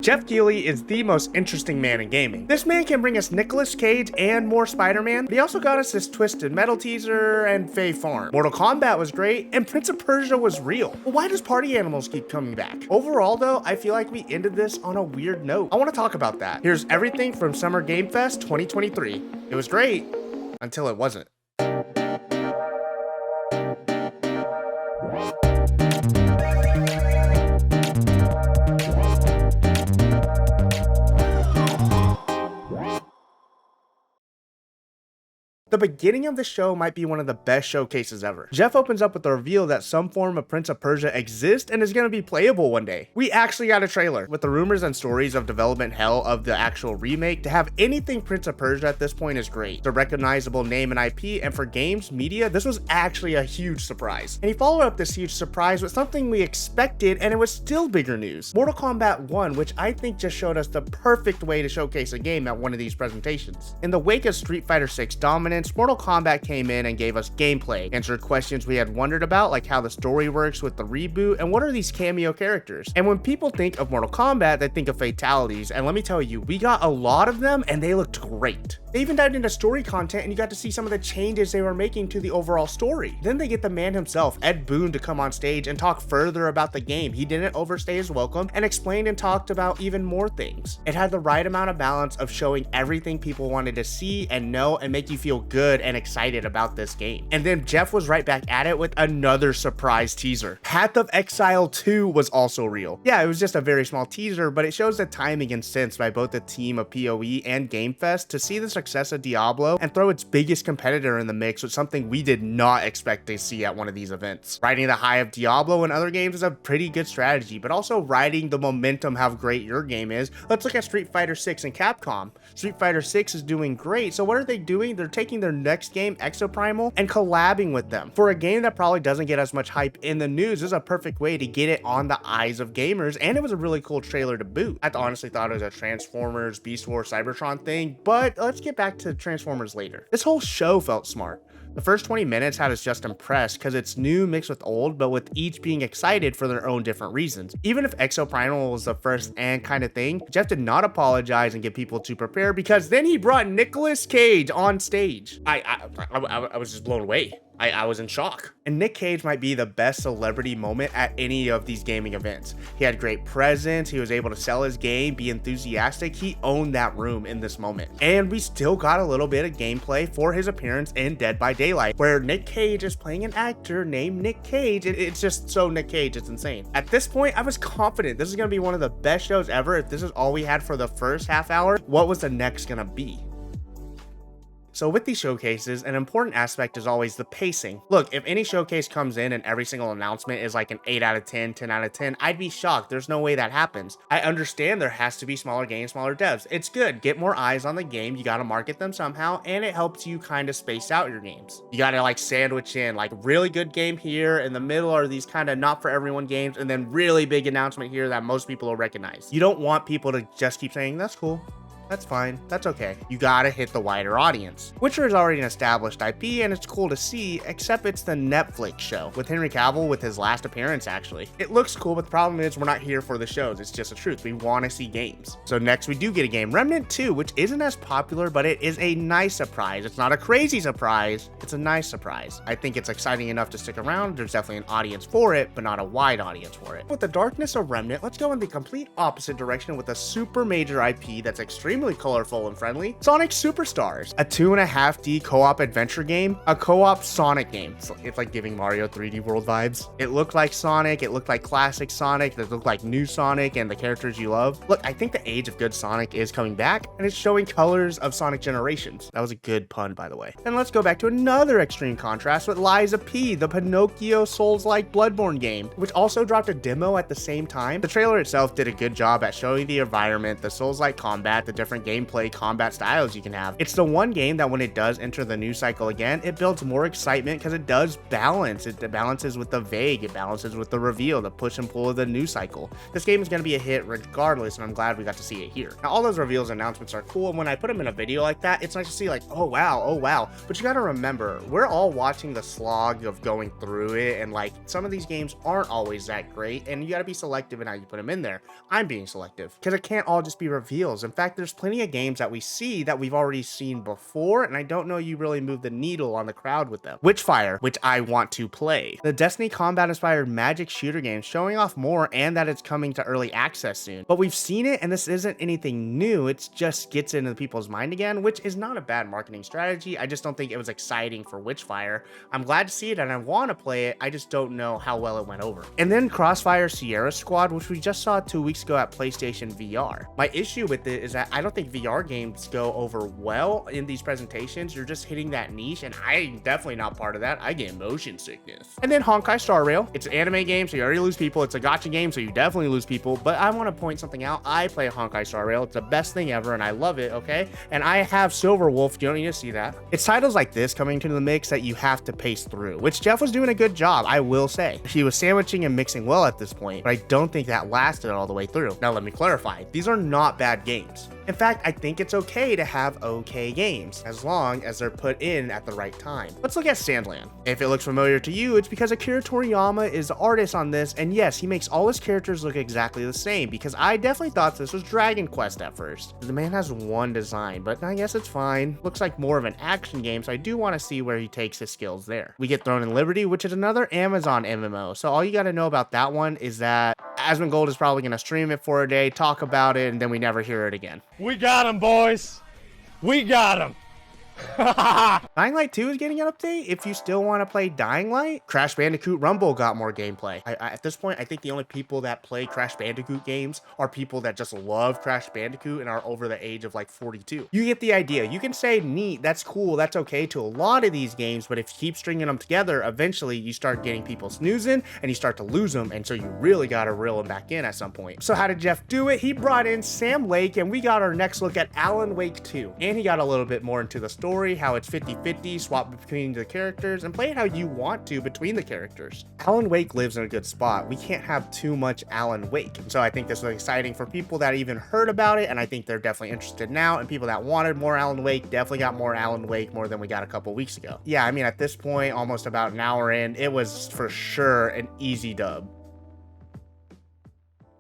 Geoff Keighley is the most interesting man in gaming. This man can bring us Nicolas Cage and more Spider-Man, but he also got us this Twisted Metal teaser and Fae Farm. Mortal Kombat was great, and Prince of Persia was real. But why does Party Animals keep coming back? Overall though, I feel like we ended this on a weird note. I want to talk about that. Here's everything from Summer Game Fest 2023. It was great, until it wasn't. The beginning of the show might be one of the best showcases ever. Geoff opens up with the reveal that some form of Prince of Persia exists and is going to be playable one day. We actually got a trailer. With the rumors and stories of development hell of the actual remake, to have anything Prince of Persia at this point is great. The recognizable name and IP, and for games, media, this was actually a huge surprise. And he followed up this huge surprise with something we expected, and it was still bigger news. Mortal Kombat 1, which I think just showed us the perfect way to showcase a game at one of these presentations. In the wake of Street Fighter 6 dominance, Mortal Kombat came in and gave us gameplay, answered questions we had wondered about, like how the story works with the reboot and what are these cameo characters. And when people think of Mortal Kombat, they think of fatalities, and let me tell you, we got a lot of them and they looked great. They even dived into story content and you got to see some of the changes they were making to the overall story. Then they get the man himself, Ed Boon, to come on stage and talk further about the game. He didn't overstay his welcome and explained and talked about even more things. It had the right amount of balance of showing everything people wanted to see and know and make you feel good and excited about this game. And then Geoff was right back at it with another surprise teaser. Path of Exile 2 was also real. Yeah, it was just a very small teaser, but it shows the timing and sense by both the team of PoE and GameFest to see the success of Diablo and throw its biggest competitor in the mix with something we did not expect to see at one of these events. Riding the high of Diablo and other games is a pretty good strategy, but also riding the momentum how great your game is. Let's look at Street Fighter 6 and Capcom. Street Fighter 6 is doing great, so what are they doing? They're taking their next game, Exoprimal, and collabing with them. For a game that probably doesn't get as much hype in the news, this is a perfect way to get it on the eyes of gamers, and it was a really cool trailer to boot. I honestly thought it was a Transformers, Beast Wars, Cybertron thing, but let's get back to Transformers later. This whole show felt smart. The first 20 minutes had us just impressed because it's new mixed with old, but with each being excited for their own different reasons. Even if Exoprimal was the first and kind of thing, Geoff did not apologize and get people to prepare, because then he brought Nicolas Cage on stage. I was just blown away. I was in shock. And Nick Cage might be the best celebrity moment at any of these gaming events. He had great presence, he was able to sell his game, be enthusiastic, he owned that room in this moment. And we still got a little bit of gameplay for his appearance in Dead by Daylight, where Nick Cage is playing an actor named Nick Cage. It's just so Nick Cage, it's insane. At this point, I was confident this is gonna be one of the best shows ever. If this is all we had for the first half hour, what was the next gonna be? So with these showcases, an important aspect is always the pacing. Look, if any showcase comes in and every single announcement is like an 8 out of 10, 10 out of 10, I'd be shocked. There's no way that happens. I understand there has to be smaller games, smaller devs. It's good. Get more eyes on the game. You got to market them somehow, and it helps you kind of space out your games. You got to like sandwich in like really good game here. In the middle are these kind of not for everyone games, and then really big announcement here that most people will recognize. You don't want people to just keep saying, that's cool. That's fine, that's okay. You gotta hit the wider audience. Witcher is already an established IP and it's cool to see, except it's the Netflix show, with Henry Cavill with his last appearance actually. It looks cool, but the problem is we're not here for the shows, it's just the truth. We wanna see games. So next we do get a game, Remnant 2, which isn't as popular, but it is a nice surprise. It's not a crazy surprise, it's a nice surprise. I think it's exciting enough to stick around. There's definitely an audience for it, but not a wide audience for it. With the darkness of Remnant, let's go in the complete opposite direction with a super major IP that's extremely colorful and friendly. Sonic Superstars, a 2.5D co-op adventure game, a co-op Sonic game. It's like giving Mario 3D World vibes. It looked like Sonic, it looked like classic Sonic, it looked like new Sonic and the characters you love. Look, I think the age of good Sonic is coming back, and it's showing colors of Sonic Generations. That was a good pun, by the way. And let's go back to another extreme contrast with Lies of P, the Pinocchio Souls-like Bloodborne game, which also dropped a demo at the same time. The trailer itself did a good job at showing the environment, the Souls-like combat, the different different gameplay combat styles you can have. It's the one game that when it does enter the news cycle again, it builds more excitement because it does balance. It balances with the vague, it balances with the reveal, the push and pull of the news cycle. This game is going to be a hit regardless, and I'm glad we got to see it here. Now, all those reveals and announcements are cool, and when I put them in a video like that, it's nice to see like, oh wow. But you got to remember, we're all watching the slog of going through it, and like some of these games aren't always that great, and you got to be selective in how you put them in there. I'm being selective because it can't all just be reveals. In fact, there's plenty of games that we see that we've already seen before, and I don't know you really move the needle on the crowd with them. Witchfire, which I want to play. The Destiny combat inspired magic shooter game showing off more, and that it's coming to early access soon. But we've seen it, and this isn't anything new. It just gets into people's mind again, which is not a bad marketing strategy. I just don't think it was exciting for Witchfire. I'm glad to see it and I want to play it. I just don't know how well it went over. And then Crossfire Sierra Squad, which we just saw 2 weeks ago at PlayStation VR. My issue with it is that I don't think VR games go over well in these presentations. You're just hitting that niche, and I'm definitely not part of that. I get motion sickness. And then Honkai Star Rail. It's an anime game, so you already lose people. It's a gacha game, so you definitely lose people. But I want to point something out. I play Honkai Star Rail. It's the best thing ever, and I love it, okay? And I have Silver Wolf. You don't need to see that. It's titles like this coming into the mix that you have to pace through, which Geoff was doing a good job, I will say. He was sandwiching and mixing well at this point, but I don't think that lasted all the way through. Now, let me clarify. These are not bad games. In fact, I think it's okay to have okay games, as long as they're put in at the right time. Let's look at Sandland. If it looks familiar to you, it's because Akira Toriyama is the artist on this, and yes, he makes all his characters look exactly the same, because I definitely thought this was Dragon Quest at first. The man has one design, but I guess it's fine. Looks like more of an action game, so I do want to see where he takes his skills there. We get Throne and Liberty, which is another Amazon MMO, so all you got to know about that one is that Asmongold is probably going to stream it for a day, talk about it, and then we never hear it again. We got him, boys. We got him. Dying Light 2 is getting an update if you still want to play Dying Light. Crash Bandicoot Rumble got more gameplay. At this point, I think the only people that play Crash Bandicoot games are people that just love Crash Bandicoot and are over the age of like 42. You get the idea. You can say neat, that's cool, that's okay to a lot of these games, but if you keep stringing them together, eventually you start getting people snoozing and you start to lose them, and so you really got to reel them back in at some point. So how did Geoff do it? He brought in Sam Lake, and we got our next look at Alan Wake 2, and he got a little bit more into the story, how it's 50-50, swap between the characters, and play it how you want to between the characters. Alan Wake lives in a good spot. We can't have too much Alan Wake. So I think this was exciting for people that even heard about it, and I think they're definitely interested now, and people that wanted more Alan Wake definitely got more Alan Wake, more than we got a couple weeks ago. Yeah, I mean, at this point, almost about an hour in, it was for sure an easy dub.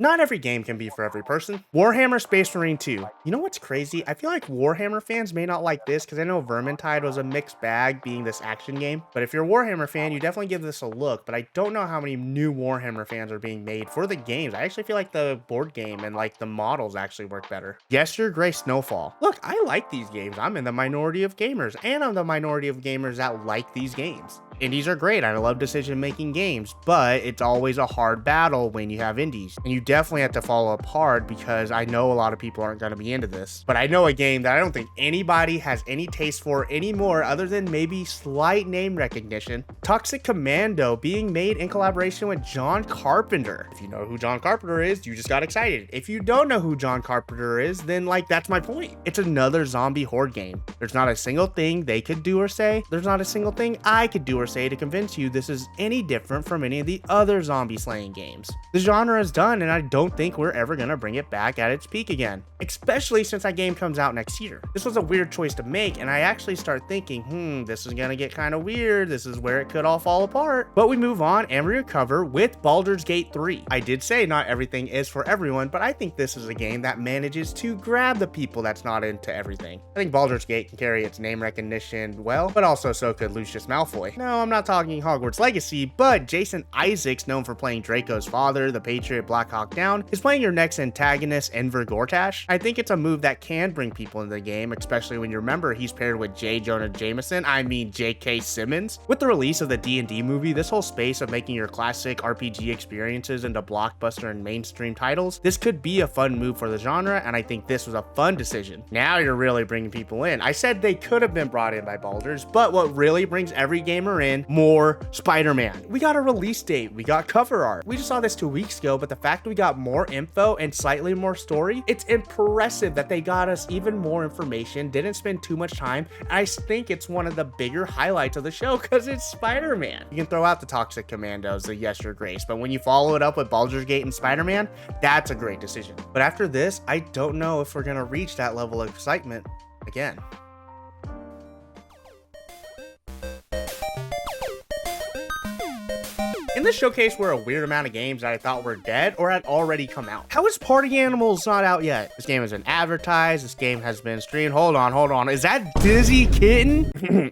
Not every game can be for every person. Warhammer Space Marine 2. You know what's crazy? I feel like Warhammer fans may not like this because I know Vermintide was a mixed bag being this action game. But if you're a Warhammer fan, you definitely give this a look. But I don't know how many new Warhammer fans are being made for the games. I actually feel like the board game and like the models actually work better. Gesture Grey Snowfall. Look, I like these games. I'm in the minority of gamers, and I'm the minority of gamers that like these games. Indies are great. I love decision-making games, but it's always a hard battle when you have indies. And you definitely have to follow up hard because I know a lot of people aren't going to be into this. But I know a game that I don't think anybody has any taste for anymore other than maybe slight name recognition. Toxic Commando being made in collaboration with John Carpenter. If you know who John Carpenter is, you just got excited. If you don't know who John Carpenter is, then like that's my point. It's another zombie horde game. There's not a single thing they could do or say. There's not a single thing I could do or say to convince you this is any different from any of the other zombie slaying games. The genre is done, and I don't think we're ever gonna bring it back at its peak again, especially since that game comes out next year. This was a weird choice to make, and I actually start thinking, this is gonna get kind of weird. This is where it could all fall apart. But we move on and we recover with Baldur's Gate 3. I did say not everything is for everyone, but I think this is a game that manages to grab the people that's not into everything. I think Baldur's Gate can carry its name recognition well, but also so could Lucius Malfoy. No, I'm not talking Hogwarts Legacy, but Jason Isaacs, known for playing Draco's father, the Patriot Black Hawk Down, is playing your next antagonist, Enver Gortash. I think it's a move that can bring people into the game, especially when you remember he's paired with J. Jonah Jameson, J.K. Simmons. With the release of the D&D movie, this whole space of making your classic RPG experiences into blockbuster and mainstream titles, this could be a fun move for the genre, and I think this was a fun decision. Now you're really bringing people in. I said they could have been brought in by Baldur's, but what really brings every gamer win more Spider-Man. We got a release date, we got cover art. We just saw this 2 weeks ago, but the fact that we got more info and slightly more story, it's impressive that they got us even more information, didn't spend too much time. I think it's one of the bigger highlights of the show because it's Spider-Man. You can throw out the Toxic Commandos, the Yes Your Grace, but when you follow it up with Baldur's Gate and Spider-Man, that's a great decision. But after this, I don't know if we're gonna reach that level of excitement again. In this showcase were a weird amount of games that I thought were dead or had already come out. How is Party Animals not out yet? This game has been advertised, this game has been streamed. Hold on. Is that Dizzy Kitten?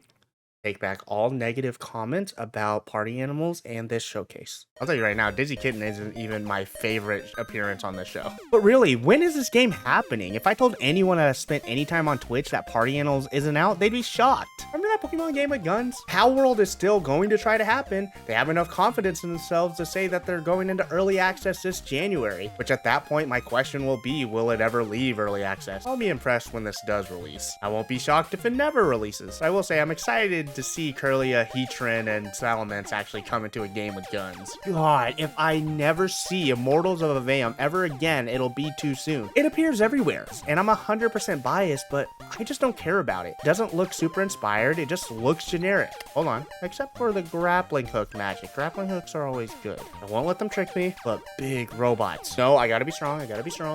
Take back all negative comments about Party Animals and this showcase. I'll tell you right now, Dizzy Kitten isn't even my favorite appearance on this show. But really, when is this game happening? If I told anyone that has spent any time on Twitch that Party Animals isn't out, they'd be shocked. Remember that Pokemon game with guns? Power World is still going to try to happen. They have enough confidence in themselves to say that they're going into early access this January, which at that point, my question will be, will it ever leave early access? I'll be impressed when this does release. I won't be shocked if it never releases. I will say I'm excited to see Curlia, Heatran, and Salamence actually come into a game with guns. God, if I never see Immortals of Aveum ever again, it'll be too soon. It appears everywhere, and I'm 100% biased, but I just don't care about it. It doesn't look super inspired, it just looks generic. Hold on, except for the grappling hook magic. Grappling hooks are always good. I won't let them trick me, but big robots. No, I gotta be strong,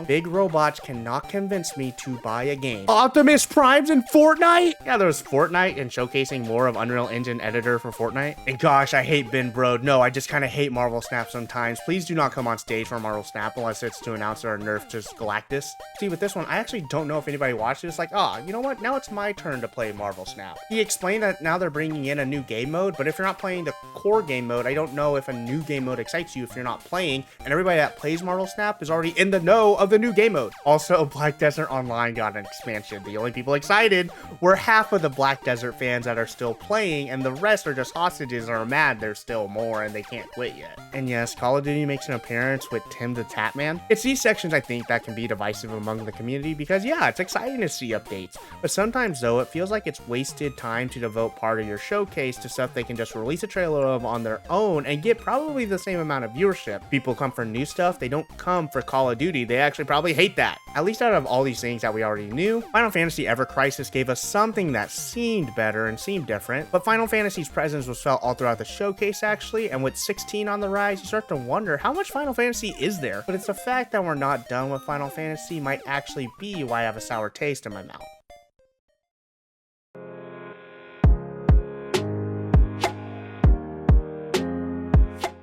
Big robots cannot convince me to buy a game. Optimus Prime's in Fortnite? Yeah, there was Fortnite and showcasing more of Unreal Engine editor for Fortnite. And gosh, I hate Ben Brode. No, I just kind of hate Marvel Snap sometimes. Please do not come on stage for Marvel Snap unless it's to announce our nerf to Galactus. See, with this one, I actually don't know if anybody watched it. It's like, you know what? Now it's my turn to play Marvel Snap. He explained that now they're bringing in a new game mode, but if you're not playing the core game mode, I don't know if a new game mode excites you if you're not playing, and everybody that plays Marvel Snap is already in the know of the new game mode. Also, Black Desert Online got an expansion. The only people excited were half of the Black Desert fans that are still playing, and the rest are just hostages or are mad there's still more and they can't quit yet. And yes, Call of Duty makes an appearance with Tim the Tatman. It's these sections I think that can be divisive among the community because yeah, it's exciting to see updates, but sometimes though it feels like it's wasted time to devote part of your showcase to stuff they can just release a trailer of on their own and get probably the same amount of viewership. People come for new stuff, they don't come for Call of Duty. They actually probably hate that. At least out of all these things that we already knew, Final Fantasy Ever Crisis gave us something that seemed better and seemed different, but Final Fantasy's presence was felt all throughout the showcase actually, and with 16 on the rise, you start to wonder how much Final Fantasy is there. But it's the fact that we're not done with Final Fantasy might actually be why I have a sour taste in my mouth.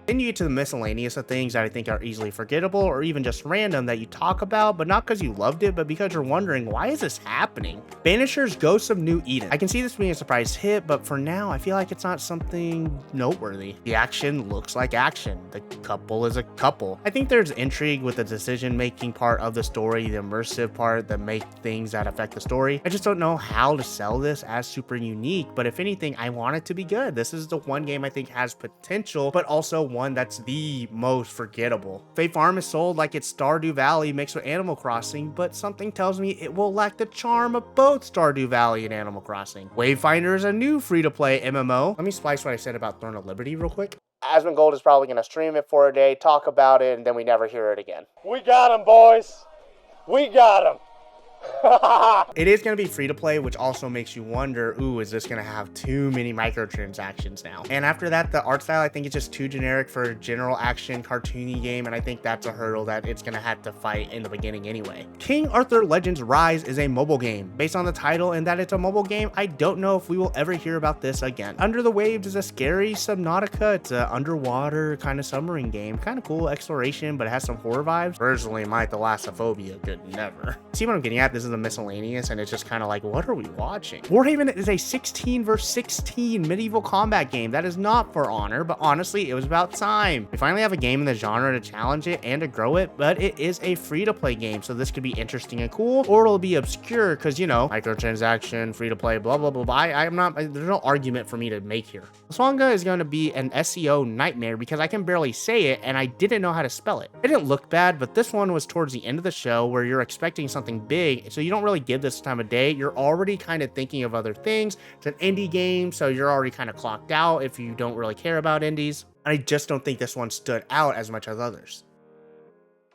Then you get to the miscellaneous of things that I think are easily forgettable or even just random that you talk about, but not because you loved it, but because you're wondering, why is this happening? Banisher's Ghosts of New Eden. I can see this being a surprise hit, but for now, I feel like it's not something noteworthy. The action looks like action. The couple is a couple. I think there's intrigue with the decision-making part of the story, the immersive part that make things that affect the story. I just don't know how to sell this as super unique, but if anything, I want it to be good. This is the one game I think has potential, but also one that's the most forgettable. Fae Farm is sold like it's Stardew Valley mixed with Animal Crossing, but something tells me it will lack the charm of both Stardew Valley and Animal Crossing. Wavefinder is a new free-to-play MMO. Let me splice what I said about Throne of Liberty real quick. Asmongold is probably going to stream it for a day, talk about it, and then we never hear it again. We got him, boys. We got him. It is going to be free to play, which also makes you wonder, ooh, is this going to have too many microtransactions now? And after that, the art style I think is just too generic for a general action cartoony game, and I think that's a hurdle that it's going to have to fight in the beginning anyway. King Arthur Legends Rise is a mobile game. Based on the title and that it's a mobile game, I don't know if we will ever hear about this again. Under the Waves is a scary Subnautica. It's an underwater kind of submarine game. Kind of cool exploration, but it has some horror vibes. Personally, my Thalassophobia could never. See what I'm getting at? This is the miscellaneous, and it's just kind of like, what are we watching? Warhaven is a 16 vs 16 medieval combat game that is not for honor, but honestly, it was about time. We finally have a game in the genre to challenge it and to grow it, but it is a free-to-play game, so this could be interesting and cool, or it'll be obscure because, you know, microtransaction, free-to-play, blah, blah, blah, blah. There's no argument for me to make here. Swanga is going to be an SEO nightmare because I can barely say it, and I didn't know how to spell it. It didn't look bad, but this one was towards the end of the show where you're expecting something big, right? So you don't really give this time of day. You're already kind of thinking of other things. It's an indie game, so you're already kind of clocked out if you don't really care about indies. I just don't think this one stood out as much as others.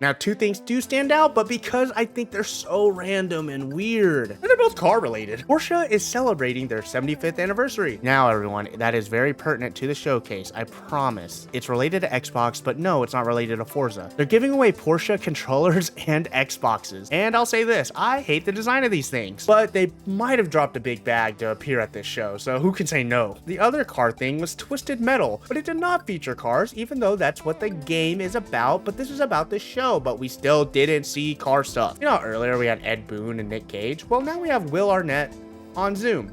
Now, two things do stand out, but because I think they're so random and weird, and they're both car related. Porsche is celebrating their 75th anniversary. Now, everyone, that is very pertinent to the showcase, I promise. It's related to Xbox, but no, it's not related to Forza. They're giving away Porsche controllers and Xboxes. And I'll say this, I hate the design of these things, but they might have dropped a big bag to appear at this show, so who can say no? The other car thing was Twisted Metal, but it did not feature cars, even though that's what the game is about, but this is about the show. But we still didn't see car stuff. You know, earlier we had Ed Boon and Nick Cage. Well, now we have Will Arnett on Zoom.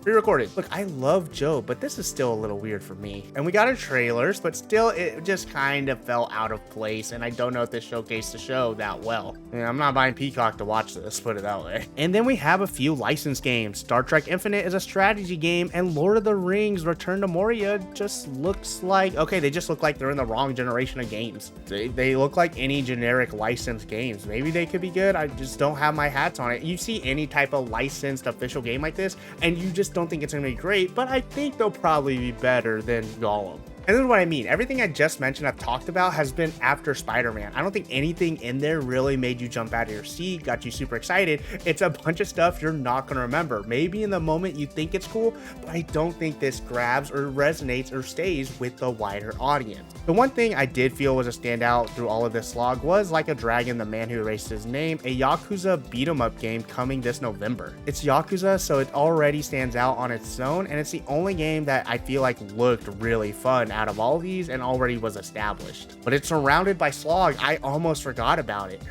Pre-recorded. Look, I love Joe, but this is still a little weird for me. And we got a trailers, but still it just kind of fell out of place, and I don't know if this showcased the show that well. I mean, I'm not buying Peacock to watch this, put it that way. And then we have a few licensed games. Star Trek Infinite is a strategy game, and Lord of the Rings Return to Moria just looks like, okay, they just look like they're in the wrong generation of games. They look like any generic licensed games. Maybe they could be good, I just don't have my hats on it. You see any type of licensed official game like this, and you just don't think it's gonna be great, but I think they'll probably be better than Gollum. And this is what I mean. Everything I just mentioned, I've talked about, has been after Spider-Man. I don't think anything in there really made you jump out of your seat, got you super excited. It's a bunch of stuff you're not going to remember. Maybe in the moment you think it's cool, but I don't think this grabs or resonates or stays with the wider audience. The one thing I did feel was a standout through all of this slog was Like a Dragon, The Man Who Erased His Name, a Yakuza beat-em-up game coming this November. It's Yakuza, so it already stands out on its own, and it's the only game that I feel like looked really fun out of all these and already was established. But it's surrounded by slog. I almost forgot about it.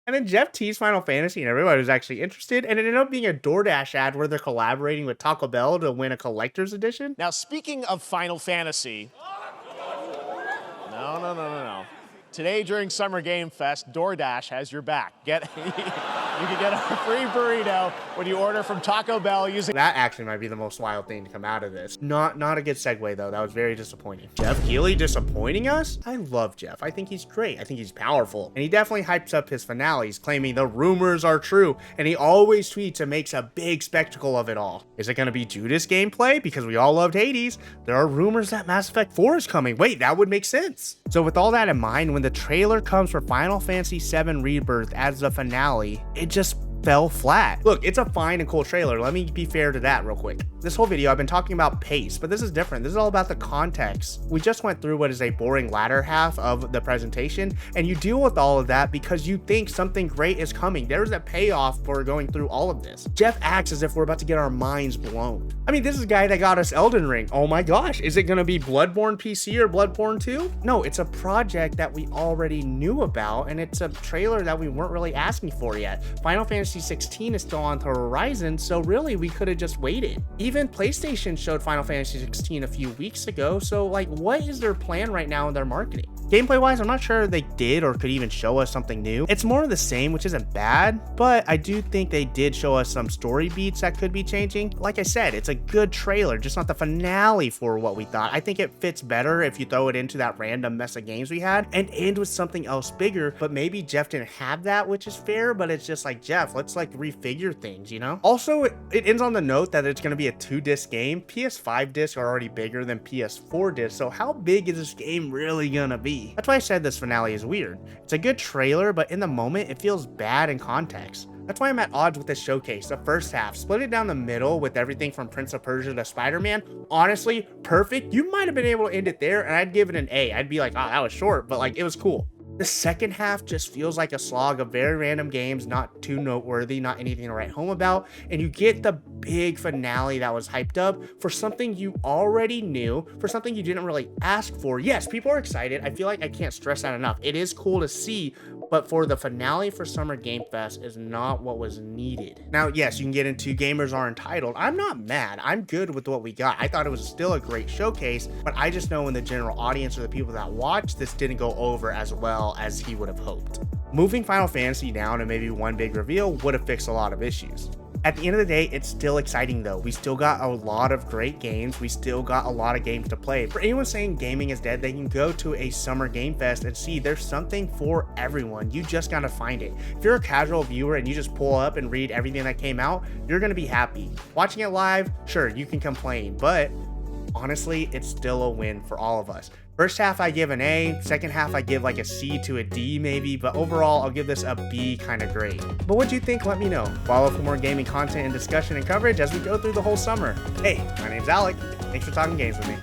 And then Geoff teased Final Fantasy and everybody was actually interested, and it ended up being a DoorDash ad where they're collaborating with Taco Bell to win a collector's edition. Now, speaking of Final Fantasy, no. Today during Summer Game Fest, DoorDash has your back. You can get a free burrito when you order from Taco Bell using... That actually might be the most wild thing to come out of this. Not a good segue though. That was very disappointing. Geoff Keighley disappointing us? I love Geoff. I think he's great. I think he's powerful. And he definitely hypes up his finales, claiming the rumors are true. And he always tweets and makes a big spectacle of it all. Is it going to be Judas gameplay? Because we all loved Hades. There are rumors that Mass Effect 4 is coming. Wait, that would make sense. So with all that in mind, when the trailer comes for Final Fantasy VII Rebirth as the finale, it just fell flat. Look, it's a fine and cool trailer. Let me be fair to that real quick. This whole video, I've been talking about pace, but this is different. This is all about the context. We just went through what is a boring latter half of the presentation, and you deal with all of that because you think something great is coming. There's a payoff for going through all of this. Geoff acts as if we're about to get our minds blown. I mean, this is a guy that got us Elden Ring. Oh my gosh, is it gonna be Bloodborne PC or Bloodborne 2? No, it's a project that we already knew about, and it's a trailer that we weren't really asking for yet. Final Fantasy 16 is still on the horizon, so really we could have just waited. Even PlayStation showed Final Fantasy 16 a few weeks ago, so like, what is their plan right now in their marketing? Gameplay wise, I'm not sure they did or could even show us something new. It's more of the same, which isn't bad, but I do think they did show us some story beats that could be changing. Like I said, it's a good trailer, just not the finale for what we thought. I think it fits better if you throw it into that random mess of games we had and end with something else bigger, but maybe Geoff didn't have that, which is fair, but it's just like, Geoff, let's like refigure things, you know? Also, it ends on the note that it's going to be a 2-disc game. PS5 discs are already bigger than PS4 discs, so how big is this game really gonna be? That's why I said this finale is weird. It's a good trailer, but in the moment, it feels bad in context. That's why I'm at odds with this showcase. The first half, split it down the middle with everything from Prince of Persia to Spider-Man. Honestly, perfect. You might have been able to end it there, and I'd give it an A. I'd be like, oh, that was short, but like, it was cool. The second half just feels like a slog of very random games, not too noteworthy, not anything to write home about, and you get the big finale that was hyped up for something you already knew, for something you didn't really ask for. Yes, people are excited. I feel like I can't stress that enough. It is cool to see, but for the finale for Summer Game Fest is not what was needed. Now, yes, you can get into gamers are entitled. I'm not mad. I'm good with what we got. I thought it was still a great showcase, but I just know when the general audience or the people that watched this didn't go over as well as he would have hoped. Moving Final Fantasy down and maybe one big reveal would have fixed a lot of issues. At the end of the day, it's still exciting though. We still got a lot of great games. We still got a lot of games to play. For anyone saying gaming is dead, they can go to a summer game fest and see there's something for everyone. You just gotta find it. If you're a casual viewer and you just pull up and read everything that came out, you're gonna be happy. Watching it live, sure, you can complain, but honestly, it's still a win for all of us. First half I give an A, second half I give like a C to a D maybe, but overall I'll give this a B kind of grade. But what do you think? Let me know. Follow for more gaming content and discussion and coverage as we go through the whole summer. Hey, my name's Alec. Thanks for talking games with me.